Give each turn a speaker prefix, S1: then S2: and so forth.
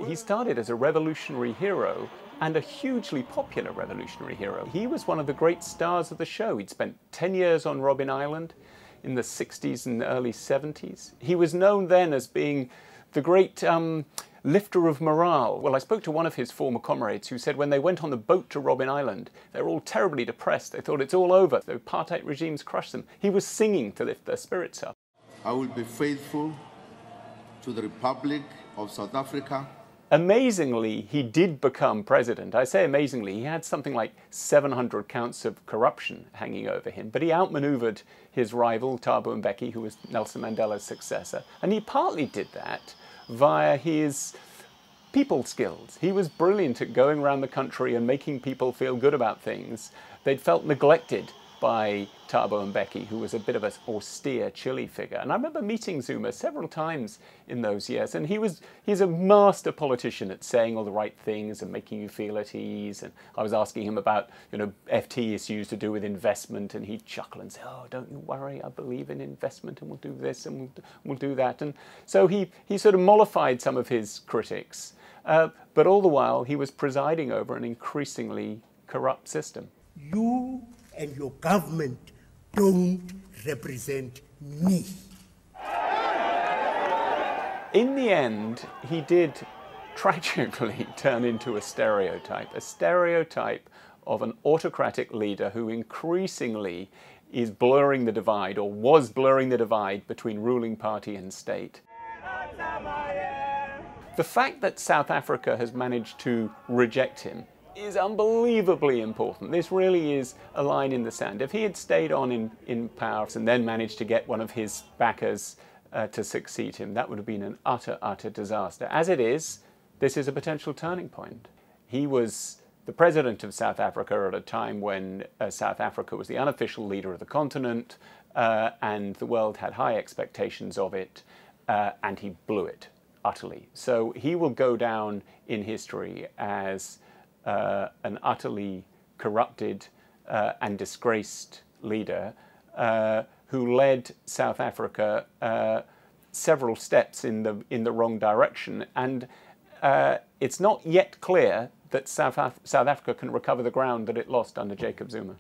S1: He started as a revolutionary hero and a hugely popular revolutionary hero. He was one of the great stars of the show. He'd spent 10 years on Robben Island in the 60s and early 70s. He was known then as being the great lifter of morale. Well, I spoke to one of his former comrades who said when they went on the boat to Robben Island, they were all terribly depressed. They thought it's all over. The apartheid regimes crushed them. He was singing to lift their spirits up.
S2: I will be faithful to the Republic of South Africa.
S1: Amazingly, he did become president. I say amazingly, he had something like 700 counts of corruption hanging over him, but he outmaneuvered his rival, Thabo Mbeki, who was Nelson Mandela's successor. And he partly did that via his people skills. He was brilliant at going around the country and making people feel good about things. They'd felt neglected by Thabo Mbeki, who was a bit of an austere, chilly figure. And I remember meeting Zuma several times in those years, and he's a master politician at saying all the right things and making you feel at ease. And I was asking him about, FT issues to do with investment, and he'd chuckle and say, "Oh, don't you worry, I believe in investment, and we'll do this and we'll do that." And so he sort of mollified some of his critics, but all the while he was presiding over an increasingly corrupt system.
S3: You and your government don't represent me.
S1: In the end, he did tragically turn into a stereotype of an autocratic leader who increasingly is blurring the divide, or was blurring the divide, between ruling party and state. The fact that South Africa has managed to reject him is unbelievably important. This really is a line in the sand. If he had stayed on in power and then managed to get one of his backers to succeed him, that would have been an utter disaster. As it is, this is a potential turning point. He was the president of South Africa at a time when South Africa was the unofficial leader of the continent, and the world had high expectations of it, and he blew it utterly. So he will go down in history as an utterly corrupted and disgraced leader who led South Africa several steps in the wrong direction. And it's not yet clear that South Africa can recover the ground that it lost under Jacob Zuma.